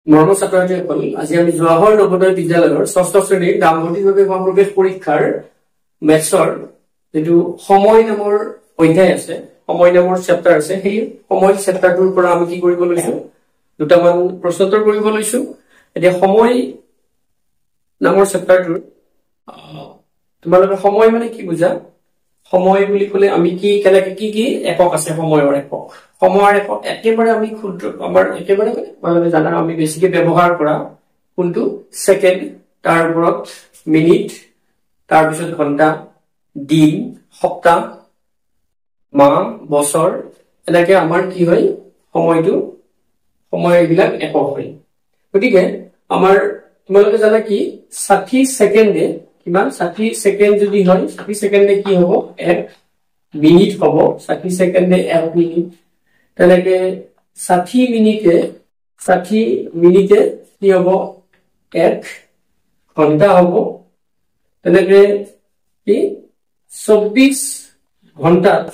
মৰমৰ ছাত্ৰ-ছাত্ৰীসকল, আজি আমি জৱাহৰ নৱোদয় বিদ্যালয়ৰ ৬ষ্ঠ শ্ৰেণীৰ নামভৰ্তিভাৱে হোৱা প্ৰৱেশ পৰীক্ষাৰ মেথছৰ যেটো সময় নামৰ অধ্যায় আছে, সময় নামৰ চেপ্টাৰ আছে, সেই সময় চেপ্টাৰটোৰ পৰা আমি কি কৰিব লৈছো, দুটামান প্ৰশ্নোত্তৰ কৰিব লৈছো। এতিয়া সময় নামৰ চেপ্টাৰটোৰ তোমালোকে সময় মানে কি বুজা? সময় বুলি কলে আমি কি কেনেকে কি একক আছে সময়ৰ একক। সময়ৰ একক একেবাৰে আমি ক্ষুদ্ৰ আমাৰ একেবাৰে মানে জানা আমি বেছিকে ব্যৱহাৰ কৰা কোনটো সেকেন্ড, তাৰ ওপৰত মিনিট, তাৰ পিছত ঘন্টা, দিন, সপ্তাহ, মাহ, বছৰ, এনেকে আমাৰ কি হয় সময়টো সময় এইবিলাক একক হয়। গতিকে আমাৰ তোমালোকে জানা কি 60 সেকেন্ডে কিমান 60 সেকেন্ড যদি হয় 60 সেকেন্ডে কি হ'ব 1 মিনিট হ'ব। 60 সেকেন্ডে 1 মিনিট, তেনেকে 60 মিনিটে কি হ'ব 1 ঘন্টা হ'ব। তেনেকে কি 24 ঘন্টাত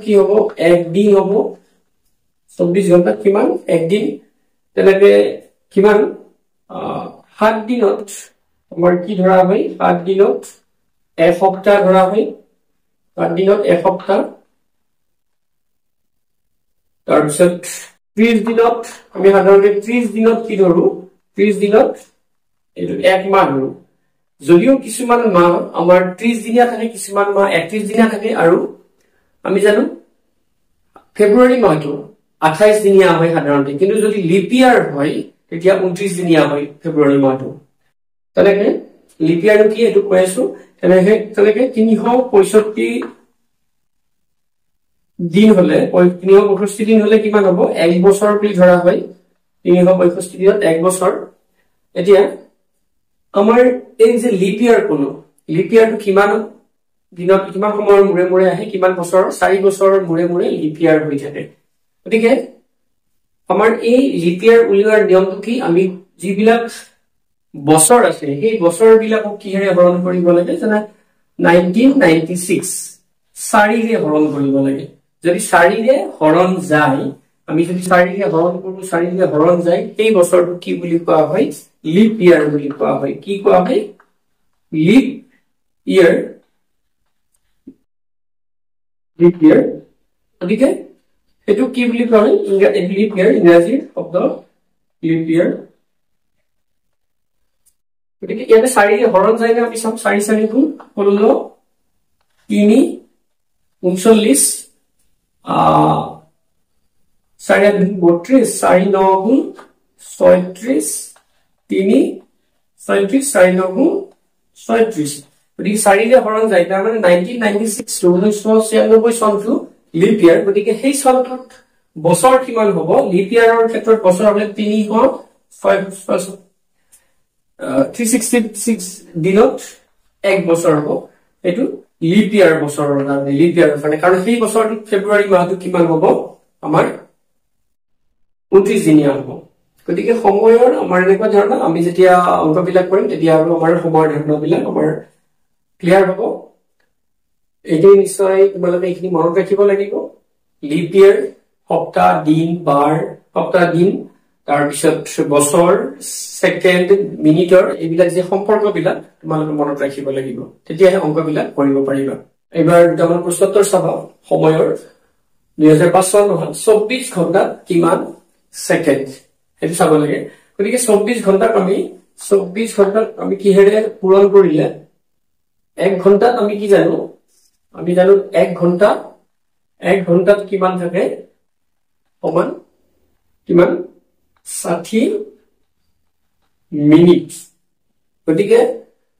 কি হ'ব 1 দিন হ'ব। 24 ঘন্টাত কিমান 1 দিন। তেনেকে কিমান 7 দিনত আমাৰ কি ধৰা হয় 7 দিনত এসপ্তাহ ধৰা হয়। 7 দিনত এসপ্তাহ। তাৰপিছত 30 দিনত আমি সাধাৰণতে 30 দিনত কি ধৰো 30 দিনত এইটো 1 মাহ ধৰো। যদিও কিছুমান মাহ আমাৰ 30 দিনীয়া থাকে, কিছুমান মাহ 31 দিনীয়া থাকে, আৰু আমি জানো ফেব্ৰুৱাৰী মাহটো 28 দিনীয়া হয় সাধাৰণতে, কিন্তু যদি লিপ ইয়াৰ হয় তেতিয়া 29 দিনীয়া হয় ফেব্ৰুৱাৰী মাহটো। তেনেকে লিপ ইয়াৰ কি এইটো কৈ আছো। তেনেকে 365 দিন হলে 365 দিন হলে কিমান হ'ব 1 বছৰ বুলি ধৰা হয়। 365 দিনত 1 বছৰ। এতিয়া আমাৰ এই যে লিপ ইয়াৰটো কিমান দিনত কিমান সময়ৰ মূৰে মূৰে আহে, কিমান বছৰ 4 বছৰৰ মূৰে মূৰে লিপ ইয়াৰ হৈ থাকে। গতিকে আমাৰ এই লিপ ইয়াৰ উলিওৱাৰ নিয়মটো কি, আমি যিবিলাক বছৰ আছে সেই বছৰ বিলাকক কিহেৰে হৰণ কৰিব লাগে জানা 1996 4ৰে হৰণ কৰিব লাগে। যদি 4ৰে হৰণ যায়, আমি যদি 4ৰে হৰণ কৰো 4ৰে হৰণ যায়, সেই বছৰটো কি বুলি কোৱা হয় লিপ ইয়াৰ বুলি কোৱা হয়। কি কোৱা হয় লিপ ইয়াৰ। গতিকে এইটো কি বুলি কোৱা হয় লিপ ইয়াৰ, ইংৰাজী শব্দ লিপ ইয়াৰ। গতিকে ইয়াতে 4ৰে হৰণ যায় না, আমি চাম 4 4 গুণ 16 3 39 4 8 গুণ 32 4 9 গুণ 36 3 37 4 9 গুণ 36। গতিকে 4ৰে হৰণ যায়, তাৰ মানে 1996 চনটো লিপ ইয়াৰ। গতিকে সেই চনটোত বছৰ কিমান হ'ব, লিপ ইয়াৰৰ ক্ষেত্ৰত বছৰ হ'লে 366 দিনত 1 বছৰ হ'ব। এইটো লিপ ইয়াৰ বছৰৰ কাৰণে, লিপ ইয়াৰৰ কাৰণে, কাৰণ সেই বছৰটোত ফেব্ৰুৱাৰী মাহটো কিমান হ'ব আমাৰ 29 দিনীয়া হ'ব। গতিকে সময়ৰ আমাৰ এনেকুৱা ধৰণৰ আমি যেতিয়া অংকবিলাক কৰিম তেতিয়া আৰু আমাৰ সময়ৰ ধাৰণাবিলাক আমাৰ ক্লিয়াৰ হ'ব। এইটো নিশ্চয় তোমালোকে এইখিনি মনত ৰাখিব লাগিব। লিপ ইয়াৰ সপ্তাহ, দিন, বাৰ, সপ্তাহ, দিন, তাৰপিছত বছৰ, সেকেন্ড, মিনিটৰ এইবিলাক যে সম্পৰ্কবিলাক তোমালোকে মনত ৰাখিব লাগিব, তেতিয়াহে অংকবিলাক কৰিব পাৰিবা। এইবাৰ দুটামান প্ৰশ্নোত্তৰ চাবা সময়ৰ। 2005 চন নহয় 24 ঘন্টাত কিমান সেকেন্ড, সেইটো চাব লাগে। গতিকে 24 ঘন্টাত আমি কিহেৰে পূৰণ কৰিলে 1 ঘন্টাত আমি কি জানো, আমি জানো 1 ঘন্টাত কিমান থাকে সমান কিমান 60 মিনিট। গতিকে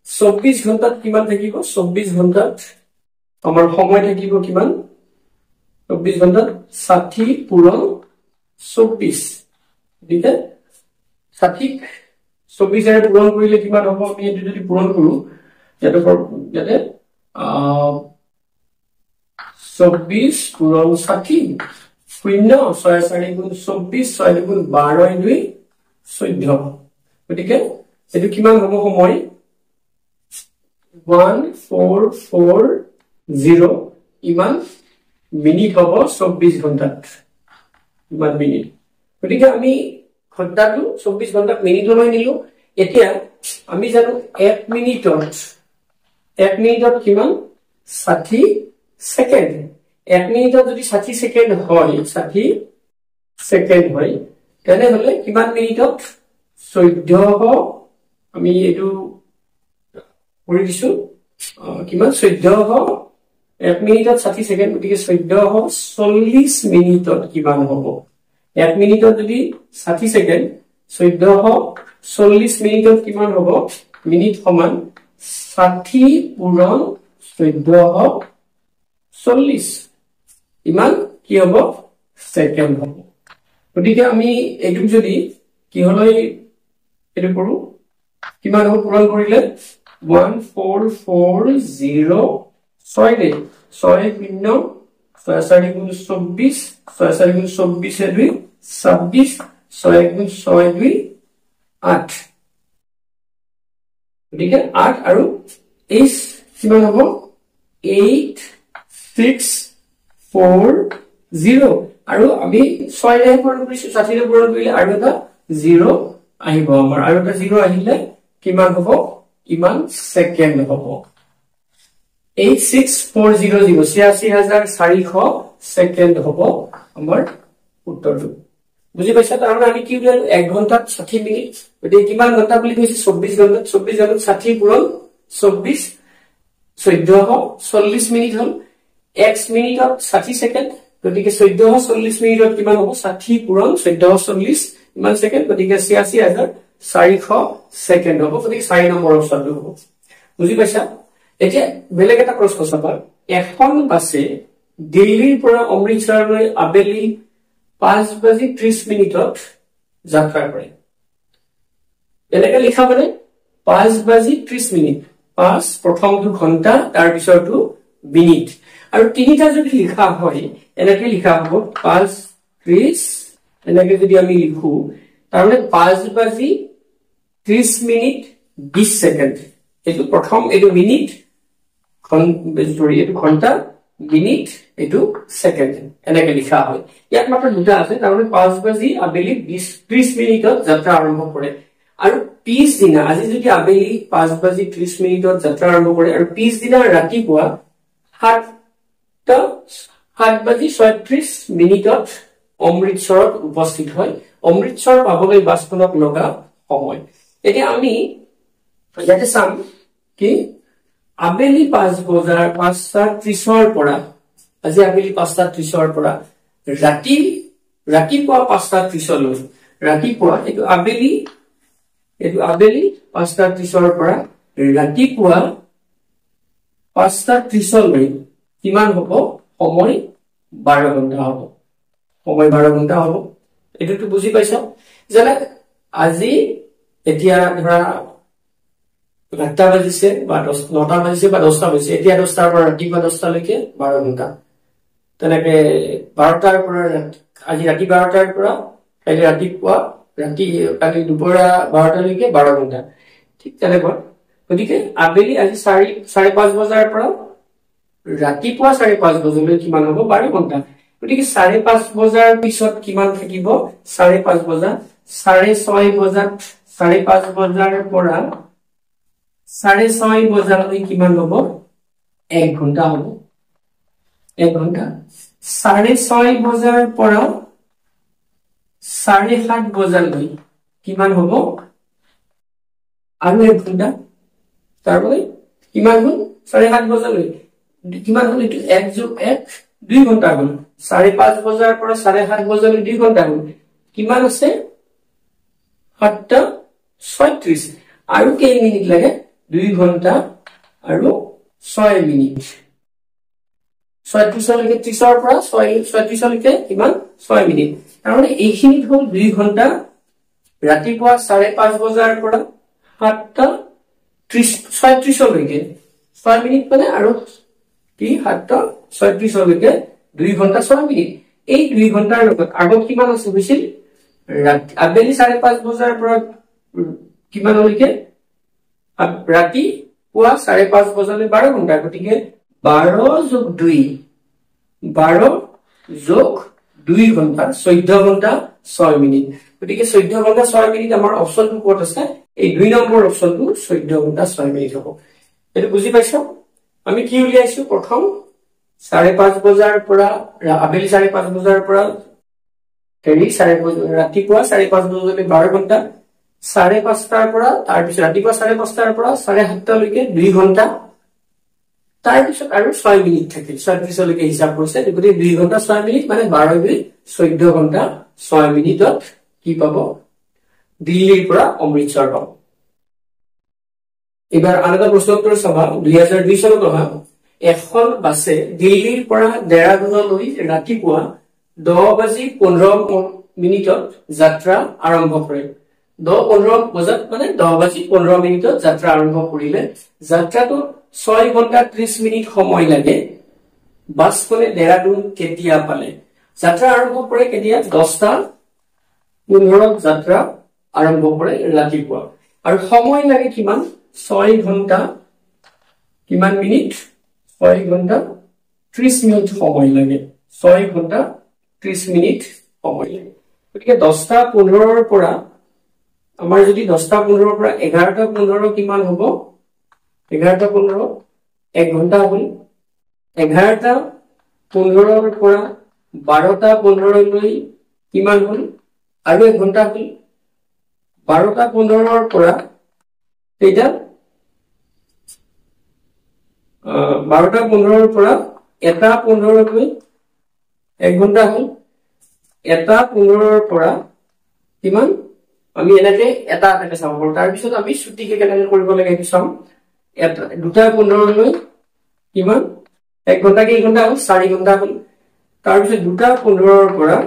24 ঘন্টাত কিমান থাকিব, 24 ঘন্টাত আমাৰ সময় থাকিব কিমান 24 ঘন্টাত 60 পূৰণ 24। গতিকে 60 24ৰে পূৰণ কৰিলে কিমান হ'ব, আমি এইটো যদি পূৰণ কৰো ইয়াতে 24 পূৰণ 60 শূন্য 6 4 গুণ 24 6 গুণ 12 2 14। গতিকে এইটো কিমান হ'ব সময় 1440 ইমান মিনিট হ'ব 24 ঘন্টাত, ইমান মিনিট। গতিকে আমি ঘণ্টাটো 24 ঘণ্টাক মিনিটলৈ নিলো এতিয়া আমি জানো 1 মিনিটত কিমান 60 সেকেন্ড 1 মিনিটত যদি 60 সেকেন্ড হয় 60 সেকেন্ড হয় তেনে হলে কিমান মিনিটত 1400 আমি এটো কৰি দিছো কিমান 1400 1 মিনিটত 60 সেকেন্ড গতিকে 1440 মিনিটত কিমান হ'ব 1 মিনিটত যদি 60 সেকেন্ড 1440 মিনিটত কিমান হ'ব মিনিট সমান 60 পূৰণ 1440 ইমান কি হ'ব সেকেন্ড হ'ব গতিকে আমি এটুক যদি কি হলৈ এটো কৰো কিমান হ'ব পূৰণ কৰিলে 1440 6 দে 6 শূন্য 6 গুণ 24 6 গুণ 24 এ 2 26 6 গুণ 6 2 8 গতিকে 8 আৰু এই কিমান হ'ব 8640 আৰু আমি 6 ৰে পূৰণ কৰিছো 60 ৰে পূৰণ কৰিলে আৰু এটা 0 আহিব আমাৰ আৰু এটা 0 আহিলে কিমান হ'ব কিমান সেকেন্ড হ'ব 86400 86400 সেকেন্ড হ'ব আমাৰ উত্তৰটো বুজি পাইছা তাৰমানে আমি কি উলিয়ালো 1 ঘন্টাত 60 মিনিট গতিকে কিমান ঘন্টা বুলি কৈছে 24 ঘন্টাত 60 পূৰণ 24 1440 মিনিট হল 1 মিনিটত 60 সেকেন্ড গতিকে 1440 মিনিটত কিমান হ'ব 60 পূৰণ 1440 ইমান সেকেন্ড গতিকে 86400 সেকেন্ড হ'ব গতিকে 4 নম্বৰ অপচনটো হ'ব বুজি পাইছা এতিয়া বেলেগ এটা প্ৰশ্ন চাবা এখন বাসে দিল্লীৰ পৰা অমৃতসৰলৈ আবেলি 5:30 মিনিটত যাত্ৰা কৰে এনেকে লিখা মানে 5:30 মিনিট 5 প্ৰথমটো ঘন্টা তাৰ পিছৰটো মিনিট আৰু তিনিটা যদি লিখা হয় এনেকে লিখা হ'ব 5:30 এনেকে যদি আমি লিখো তাহলে 5:30 মিনিট 20 সেকেন্ড এটো প্ৰথম এটো মিনিট এটো ঘন্টা মিনিট এটো সেকেন্ড এনেকে লিখা হয় ইয়াত মাত্ৰ দুটা আছে তাৰমানে 5 আবেলি 30 মিনিটত যাত্ৰা আৰম্ভ কৰে আৰু পিছ দিনা আজি যদি আবেলি 5:30 মিনিটত যাত্ৰা আৰম্ভ কৰে আৰু পিছ দিনা ৰাতিপুৱা 7:36 মিনিটত অমৃতসৰত উপস্থিত হয় অমৃতসৰ পাবলৈ বাছখনত লগা সময় এতিয়া আমি ইয়াতে চাম কি আবেলি 5:30 পৰা আজি আবেলি 5:30 পৰা ৰাতিপুৱা 5:30 লৈ ৰাতিপুৱা এটো আবেলি 5:30 পৰা ৰাতিপুৱা 5:30 লৈ কিমান হ'ব সময় 12 ঘণ্টা হ'ব সময় 12 ঘণ্টা হ'ব এটো বুজি পাইছা জানা আজি এতিয়া ধৰা 8টা বাজিছে বা 9টা বাজিছে বা 10টা বাজিছে এতিয়া 10টাৰ পৰা ৰাতিপুৱা 10টা লৈকে 12 ঘণ্টা তেনেকে 12টাৰ পৰা আজি ৰাতি 12টাৰ পৰা কালি ৰাতিপুৱা কালি দুপৰীয়া 12টা লৈকে 12 ঘণ্টা ঠিক তেনেকৈ গতিকে আবেলি আজি 5:30 বজাৰ পৰা ৰাতিপুৱা 5:30 বজালৈ কিমান হ'ব 12 ঘণ্টা গতিকে 5:30 বজাৰ পিছত কিমান থাকিব 5:30 বজা 6:30 বজাত 5:30 বজাৰ পৰা 6:30 বজালৈ কিমান হ'ব 1 ঘণ্টা হ'ব 1 ঘণ্টা 6:30 বজাৰ পৰা 7:30 বজালৈ কিমান হ'ব আৰু 1 ঘণ্টা তাৰমানে কিমান হ'ল 7:30 বজালৈ কিমান হ'ল এটো 1 + 1 2 ঘণ্টা হ'ল 5:30 বজাৰ পৰা 7:30 বজালৈ 2 ঘণ্টা হ'ল কিমান আছে 7:36 আৰু কেই মিনিট লাগে 2 ঘণ্টা আৰু 6 মিনিট 36 লৈকে 30ৰ পৰা 36 লৈকে কিমান 6 মিনিট তাৰমানে এইখিনিত হ'ল 2 ঘণ্টা ৰাতিপুৱা 5:30 বজাৰ পৰা 7:36 লৈকে 6 মিনিট মানে আৰু কি 7:36 লৈকে 2 ঘণ্টা 6 মিনিট এই 2 ঘণ্টাৰ লগত আগত কিমান আছে হৈছিল আবেলি 5:30 বজাৰ পৰা কিমান লৈকে ৰাতি পুৱা 5:30 বজালৈ 12 ঘণ্টা গতিকে 12 + 2 12 + 2 ঘণ্টা 14 ঘণ্টা 6 মিনিট গতিকে 14 ঘণ্টা 6 মিনিট আমাৰ অপচনটো ক'ত আছে এই 2 নম্বৰ অপচনটো 14 ঘণ্টা 6 মিনিট হ'ব এটো বুজি পাইছো আমি কি উলিয়াইছো প্ৰথম 5:30 বজাৰ পৰা আবেলি 5:30 বজাৰ পৰা ৰাতিপুৱা 5:30 বজালৈ 12 ঘণ্টা 5:30 পৰা তাৰ পিছত ৰাতিপুৱা 5:30 পৰা 7:30 লৈকে 2 ঘণ্টা তাৰ পিছত আৰু 6 মিনিট থাকিল 36 লৈকে হিচাপ কৰিছে গতিকে 2 ঘণ্টা 6 মিনিট মানে 12 মিনিট 14 ঘণ্টা 6 মিনিটত কি পাব দিল্লীৰ পৰা অমৃতসৰ পাব এবাৰ আনটা প্ৰশ্ন উত্তৰ চাবা 2002 চনত অহা এখন বাছে দিল্লীৰ পৰা দেৰাদুনলৈ ৰাতিপুৱা 10:15 যাত্ৰা আৰম্ভ কৰে 10:15 বজাত মানে 10:15 যাত্ৰা আৰম্ভ কৰিলে যাত্ৰাটো 6 ঘণ্টা 30 মিনিট সময় লাগে বাছখনে দেৰাদুন কেতিয়া পালে যাত্ৰা আৰম্ভ কৰে কেতিয়া 10:15 যাত্ৰা আৰম্ভ কৰে ৰাতিপুৱা আৰু সময় লাগে কিমান 6 ঘণ্টা কিমান মিনিট 6 ঘণ্টা 30 মিনিট সময় লাগে 6 ঘণ্টা 30 মিনিট সময় লাগে গতিকে 10:15 পৰা আমাৰ যদি 10:15 পৰা 11:15 কিমান হ'ব 11:15 1 ঘণ্টা হ'ল 11:15 পৰা 12:15 লৈ কিমান হ'ল আৰু 1 ঘণ্টা হ'ল 12:15 পৰা এটা 12:15 পৰা 1:15 লৈ 1 ঘণ্টা হ'ল 1:15 পৰা কিমান আমি এনেকে এটা চাব পাৰো তাৰ পিছত আমি ছুটিকে কেনেকৈ কৰিব লাগে কি চাম 2:15 লৈ কিমান 1 ঘণ্টা কি ঘণ্টা হ'ল 4 ঘণ্টা হ'ল তাৰ পিছত 2:15 পৰা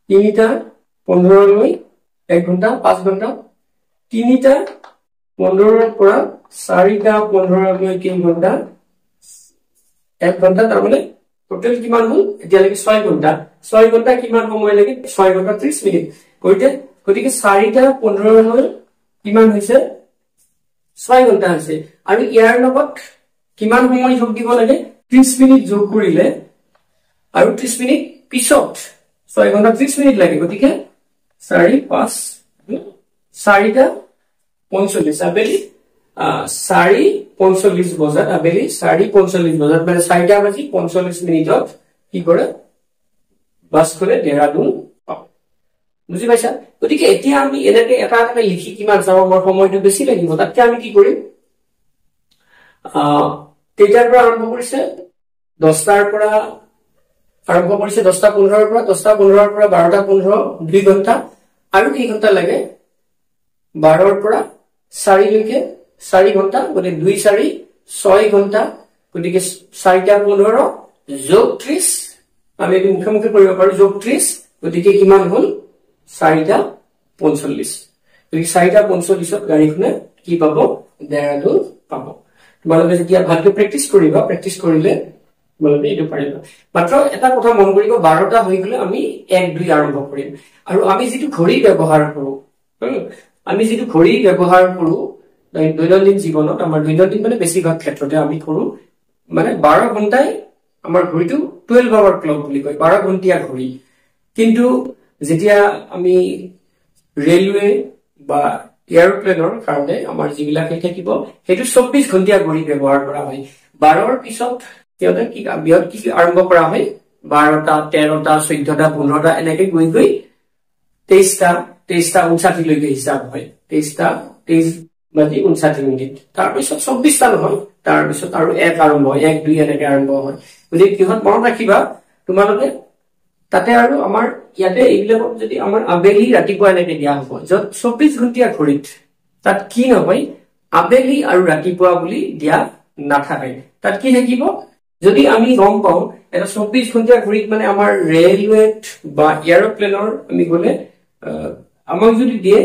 3:15 লৈ 1 ঘণ্টা 5 ঘণ্টা 3:15 পৰা 4:15 লৈ কি ঘণ্টা 1 ঘণ্টা তাৰ মানে টোটাল কিমান হ'ল এতিয়ালৈকে 6 ঘণ্টা 6 ঘণ্টা কিমান সময় লাগে 6 ঘণ্টা 30 মিনিট গতিকে 4:15 লৈ কিমান হৈছে 6 ঘণ্টা হৈছে আৰু ইয়াৰ লগত কিমান সময় যোগ দিব লাগে 30 মিনিট যোগ কৰিলে আৰু 30 মিনিট পিছত 6 ঘণ্টা 30 মিনিট লাগে গতিকে 4:45 আবেলি 4:45 বজাত আবেলি 4:45 বজাত মানে 4:45 মিনিটত কি কৰে বাছখনে দেৰাদুন পাব বুজি পাইছা গতিকে এতিয়া আমি এনেকে এটা লিখি কিমান চাব আমাৰ সময়টো বেছি লাগিব তাতকে আমি কি কৰিম কেইটাৰ পৰা আৰম্ভ কৰিছে 10টাৰ পৰা আৰম্ভ কৰিছে 10:15 পৰা 10:15 পৰা 12:15 2 ঘণ্টা আৰু কি ঘণ্টা লাগে 12 পৰা 4 লৈকে 4 ঘণ্টা গতিকে 2 4 6 ঘণ্টা গতিকে 4:15 যোগ 30 আমি এই মুখে কৰিব পাৰো যোগ 30 গতিকে কিমান হ'ল 4:45 গতিকে 4:45ত গাড়ীখনে কি পাব দেৰাদুন পাব তোমালোকে যেতিয়া ভালকৈ প্ৰেক্টিছ কৰিলে তোমালোকে এইটো পাৰিবা মাত্ৰ এটা কথা মন কৰিব 12টা হৈ গলে আমি 1-2 আৰম্ভ কৰিম আৰু আমি যিটো ঘড়ী ব্যৱহাৰ কৰো দৈনন্দিন জীৱনত আমাৰ দৈনন্দিন মানে বেছিভাগ ক্ষেত্ৰতে আমি কৰো মানে 12 ঘণ্টাই আমাৰ ঘড়ীটো 12 আৱাৰ ক্লক বুলি কয় 12 ঘণ্টিয়া ঘড়ী কিন্তু যেতিয়া আমি ৰেলৱে বা এয়াৰপ্লেনৰ কাৰণে আমাৰ যিবিলাকে থাকিব সেইটো 24 ঘণ্টিয়া ঘড়ী ব্যৱহাৰ কৰা হয় 12ৰ পিছত কিয়তে কি আৰম্ভ কৰা হয় 12টা 13টা 14টা 15টা এনেকৈ গৈ 23:59 লৈকে হিচাপ হয় 23:59 মিনিট তাৰ পিছত 24টা নহয় তাৰ পিছত আৰু 1 আৰম্ভ হয় 1 2 এনেকৈ আৰম্ভ হয় গতিকে কিহত মনত ৰাখিবা তোমালোকে তাতে আৰু আমাৰ ইয়াতে এইবিলাকত যদি আমাৰ আবেলি ৰাতিপুৱা এনেকৈ দিয়া হ'ব যত 24 ঘণ্টিয়া ঘড়ীত তাত কি নহয় আবেলি আৰু ৰাতিপুৱা বুলি দিয়া নাথাকে তাত কি থাকিব যদি আমি গম পাওঁ এটা 24 ঘণ্টিয়া ঘড়ীত মানে আমাৰ ৰেলৱেত বা এয়াৰপ্লেনৰ আমি গলে আমাক যদি দিয়ে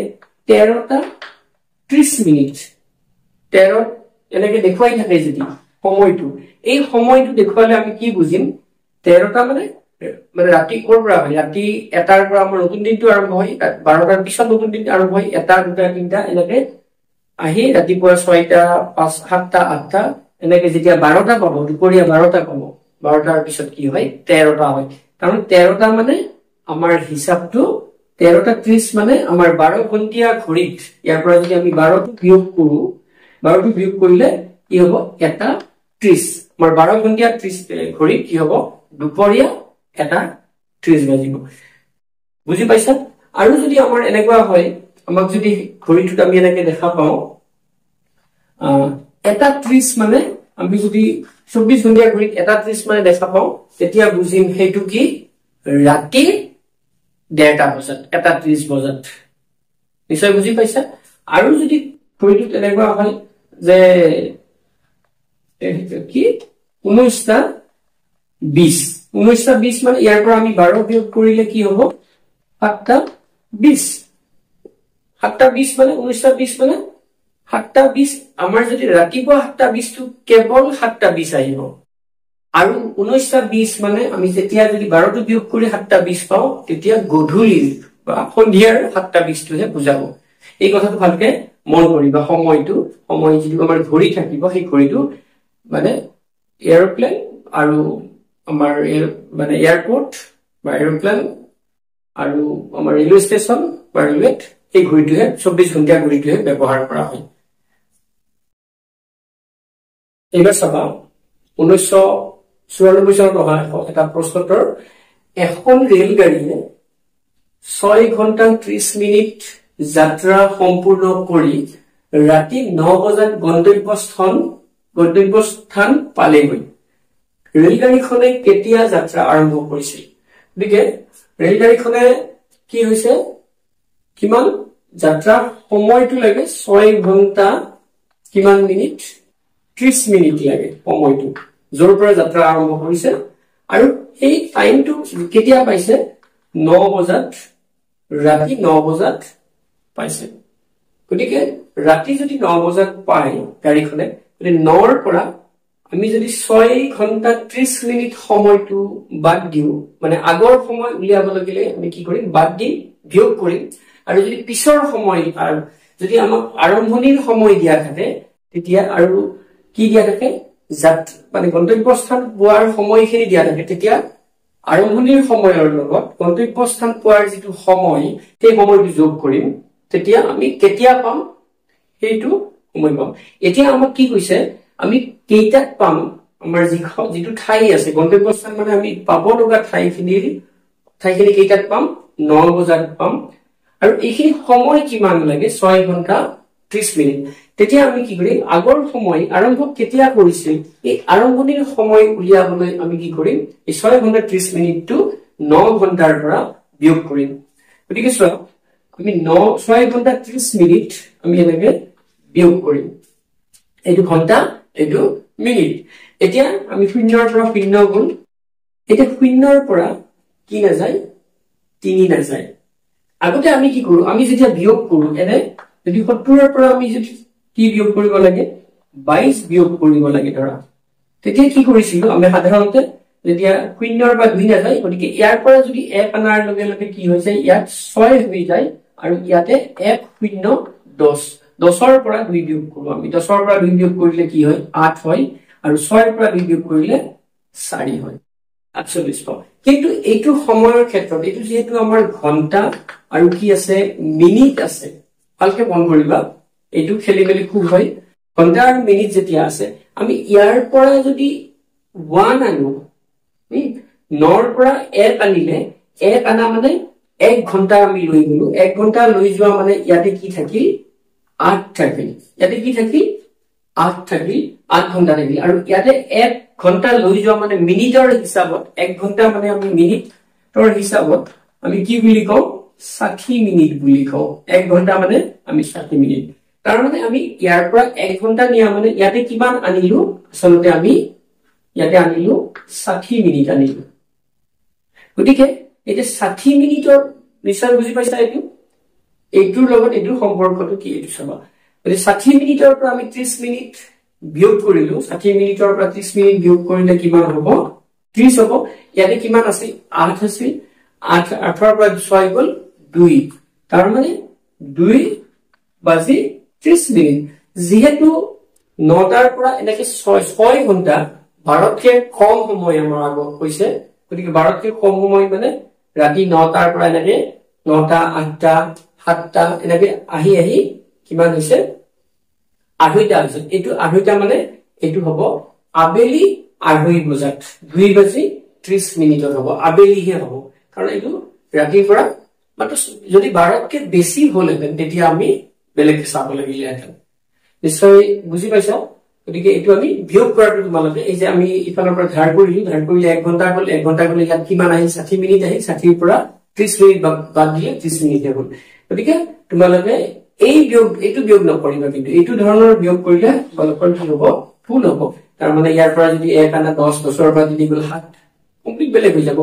13:30 মিনিট 13 এনেকৈ দেখুৱাই থাকে যদি সময়টো এই সময়টো দেখুৱালে আমি কি বুজিম 13টা মানে ৰাতি কৰ পৰা হয় ৰাতি 1টাৰ পৰা আমাৰ নতুন দিনটো আৰম্ভ হয় 12টাৰ পিছত নতুন দিনটো আৰম্ভ হয় 1টা 2টা 3টা এনেকে আহি ৰাতিপুৱা 6টা 5 7টা 8টা এনেকে যেতিয়া 12টা পাব দুপৰীয়া 12টা পাব 12টাৰ পিছত কি হয় 13টা হয় কাৰণ 13টা মানে আমাৰ হিচাপটো 13টা 30 মানে আমাৰ 12 ঘণ্টিয়া ঘড়ীত ইয়াৰ পৰা যদি আমি 12টো বিয়োগ কৰো 12টো বিয়োগ কৰিলে কি হ'ব এটা 30 আমাৰ 12 ঘণ্টিয়া 30 ঘড়ীত কি হ'ব দুপৰীয়া এটা 30 বাজিব বুজি পাইছা আৰু যদি আমাৰ এনেকুৱা হয় আমাক যদি ঘড়ীটোত আমি এনেকে দেখা পাও এটা 30 মানে আমি যদি 24 ঘণ্টিয়া ঘড়ীত এটা 30 মানে দেখা পাও তেতিয়া বুজিম হেতু কি ৰাতি 1:30 বজাত এটা 30 বজাত নিশ্চয় বুজি পাইছা আৰু যদি ঘড়ীটোত এনেকুৱা হয় যে কি 19টা 20 মানে ইয়াৰ পৰা আমি 12 বিয়োগ কৰিলে কি হ'ব 7টা 20 মানে 19টা 20 মানে 7টা 20 আমাৰ যদি ৰাতিপুৱা 7টা 20 টো কেৱল 7টা 20 আহিব আৰু 19টা 20 মানে আমি যেতিয়া যদি 12 টো বিয়োগ কৰি 7টা 20 পাও তেতিয়া গধূলি বা সন্ধিয়াৰ 7টা 20 টোহে বুজাব এই কথাটো ভালকে মন কৰিবা সময়টো সময় যিটো আমাৰ ঘড়ী থাকিব সেই ঘড়ীটো মানে এৰোপ্লেন আৰু আমাৰ মানে এয়াৰপোৰ্ট বা এৰোপ্লেন আৰু আমাৰ ৰেলৱে ষ্টেচন বা ৰেলৱেত এই ঘড়ীটোহে 24 ঘণ্টিয়া ঘড়ীটোহে ব্যৱহাৰ কৰা হয় এইবাৰ চাবা 1994 চনত অহা এটা প্ৰশ্নোত্তৰ এখন ৰেলগাড়ীয়ে 6 ঘণ্টা 30 মিনিট যাত্ৰা সম্পূৰ্ণ কৰি ৰাতি 9 বজাত গন্তব্যস্থান পালেগৈ ৰেলগাড়ীখনে কেতিয়া যাত্ৰা আৰম্ভ কৰিছিল গতিকে ৰেলগাড়ীখনে কি হৈছে কিমান যাত্ৰা সময়টো লাগে 6 ঘণ্টা কিমান মিনিট 30 মিনিট লাগে সময়টো জোৰ পৰা যাত্ৰা আৰম্ভ কৰিছে আৰু এই টাইমটো কেতিয়া পাইছে 9 বজাত ৰাতি 9 বজাত পাইছে গতিকে ৰাতি যদি 9 বজাত পায় গাড়ীখনে গতিকে 9 ৰ পৰা আমি যদি 6 ঘণ্টা 30 মিনিট সময়টো বাদ দিও মানে আগৰ সময় উলিয়াব লাগিলে আমি কি কৰিম বাদ দি বিয়োগ কৰিম আৰু যদি পিছৰ সময় আৰু যদি আমাক আৰম্ভণিৰ সময় দিয়া থাকে তেতিয়া আৰু কি দিয়া থাকে মানে গন্তব্যস্থান পোৱাৰ সময়খিনি দিয়া থাকে তেতিয়া আৰম্ভণিৰ সময়ৰ লগত গন্তব্যস্থান পোৱাৰ যিটো সময় সেই সময়টো যোগ কৰিম তেতিয়া আমি কেতিয়া পাম সেইটো সময় পাম এতিয়া আমাক কি কৈছে আমি কেইটাত পাম আমাৰ যিটো ঠাই আছে গন্তব্যস্থান মানে আমি পাব লগা ঠাইখিনি কেইটাত পাম 9 বজাত পাম আৰু এইখিনি সময় কিমান লাগে 6 ঘণ্টা 30 মিনিট তেতিয়া আমি কি কৰিম আগৰ সময় আৰম্ভ কেতিয়া কৰিছিল এই আৰম্ভণিৰ সময় উলিয়াবলৈ আমি কি কৰিম এই 6 ঘণ্টা 30 মিনিটটো 9 ঘণ্টাৰ পৰা বিয়োগ কৰিম গতিকে চোৱা আমি 6 ঘণ্টা 30 মিনিট আমি এনেকে বিয়োগ কৰিম এইটো ঘণ্টা এইটো মিনিট এতিয়া আমি শূন্যৰ পৰা শূন্য গুণ এটা শূন্যৰ পৰা কি না যায় 3 না যায় আগতে আমি কি কৰো আমি যেতিয়া বিয়োগ কৰো এনে যদি 70 ৰ পৰা আমি যদি কি বিয়োগ কৰিব লাগে 22 বিয়োগ কৰিব লাগে ধৰা তেতিয়া কি কৰিছিল আমি সাধাৰণতে যেতিয়া শূন্যৰ পৰা 2 না যায় গতিকে ইয়াৰ পৰা যদি 1 আনাৰ লগে লগে কি হৈ যায় ইয়াত 6 হৈ যায় আৰু ইয়াতে 1 0 10 10ৰ পৰা 2 বিয়োগ কৰো আমি 10ৰ পৰা 2 বিয়োগ কৰিলে কি হয় 8 হয় আৰু 6ৰ পৰা 2 বিয়োগ কৰিলে 4 হয় 48 পাও কিন্তু এইটো সময়ৰ ক্ষেত্ৰত এইটো যেহেতু আমাৰ ঘণ্টা আৰু কি আছে মিনিট আছে ভালকে মন কৰিবা এইটো খেলিমেলি খুব হয় ঘণ্টা আৰু মিনিট যেতিয়া আছে আমি ইয়াৰ পৰা যদি 1 আনো 9ৰ পৰা 1 আনিলে 1 আনা মানে 1 ঘণ্টা আমি লৈ গলো 1 ঘণ্টা লৈ যোৱা মানে ইয়াতে কি থাকিল 8 থাকিল ইয়াতে কি থাকিল 8 থাকিল 8 ঘণ্টা থাকিল আৰু ইয়াতে 1 ঘণ্টা লৈ যোৱা মানে মিনিটৰ হিচাপত 1 ঘণ্টা মানে আমি মিনিটৰ হিচাপত আমি কি বুলি কওঁ 60 মিনিট বুলি কওঁ 1 ঘণ্টা মানে আমি 60 মিনিট তাৰ মানে আমি ইয়াৰ পৰা 1 ঘণ্টা নিয়া মানে ইয়াতে কিমান আনিলো আসলতে আমি ইয়াতে আনিলো 60 মিনিট আনিলো গতিকে এটা 60 মিনিটৰ নিশ্চয় বুজি পাইছা এইটোৰ লগত এইটো সম্পৰ্কটো কি এইটো চাবা গতিকে 60 মিনিটৰ পৰা আমি 30 মিনিট বিয়োগ কৰিলো 60 মিনিটৰ পৰা 30 মিনিট বিয়োগ কৰিলে কিমান হ'ব 30 হ'ব ইয়াতে কিমান আছে 8 আছে 8 ৰ পৰা 6 গ'ল 2 তাৰ মানে 2 বাজি 30 মিনিট যেহেতু 9টাৰ পৰা এনেকে 6 ঘণ্টা 12তকৈ কম সময় আমাৰ আগত হৈছে গতিকে 12তকৈ কম সময় মানে ৰাতি 9টাৰ পৰা এনেকে 9টা 8টা 7টা এনেকে আহি আহি কিমান হৈছে 2:30টা হৈছে এইটো 2:30টা মানে এইটো হ'ব আবেলি 2:30 বজাত 2:30 হ'ব আবেলিহে হ'ব কাৰণ এইটো ৰাতিৰ পৰা মাত্ৰ যদি 12তকে বেছি হলেহেঁতেন তেতিয়া আমি বেলেগকে চাব লাগিলেহেঁতেন নিশ্চয় বুজি পাইছা গতিকে এইটো আমি বিয়োগ কৰাটো তোমালোকে এই যে আমি ইফালৰ পৰা ধাৰ কৰিলে 1 ঘণ্টা হ'ল 1 ঘণ্টা গ'লে ইয়াত কিমান আহি 60 মিনিট আহি 60ৰ পৰা 30 মিনিট বাদ দিলে 30 মিনিট হ'ল গতিকে তোমালোকে এই বিয়োগ এইটো বিয়োগ নকৰিবা কিন্তু এইটো ধৰণৰ বিয়োগ কৰিলে তোমালোকৰ কি হ'ব ভুল হ'ব তাৰ মানে ইয়াৰ পৰা যদি 1 আনা 10 10ৰ পৰা যদি গ'ল 7 কমপ্লিট বেলেগ হৈ যাব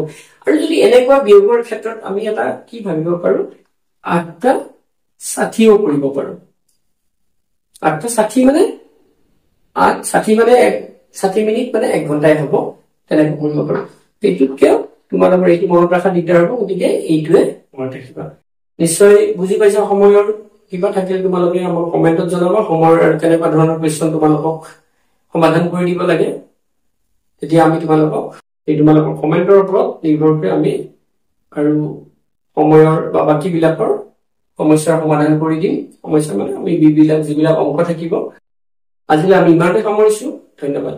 আৰু যদি এনেকুৱা বিয়োগৰ ক্ষেত্ৰত আমি এটা কি ভাবিব পাৰো 8টা 60ও কৰিব পাৰো 8টা 60 মানে 8:60 মানে 60 মিনিট মানে 1 ঘণ্টাই হ'ব তেনেকৈ কৰিব পাৰো এইটোতকে তোমালোকৰ এইটো মনত ৰাখা দিগদাৰ হ'ব গতিকে এইটোৱে মনত ৰাখিবা নিশ্চয় বুজি পাইছা সময়ৰ কিবা থাকিলে তোমালোকে আমাৰ কমেন্টত জনাবা সময়ৰ কেনেকুৱা ধৰণৰ কোৱেশ্চন তোমালোকক সমাধান কৰি দিব লাগে তেতিয়া আমি তোমালোকৰ কমেন্টৰ ওপৰত নিৰ্ভৰ কৰি আমি আৰু সময়ৰ বা বাকি বিলাকৰ সমস্যাৰ সমাধান কৰি দিম সমস্যা মানে আমি যিবিলাক অংক থাকিব আজিলৈ আমি ইমানতে সামৰিছো ধন্যবাদ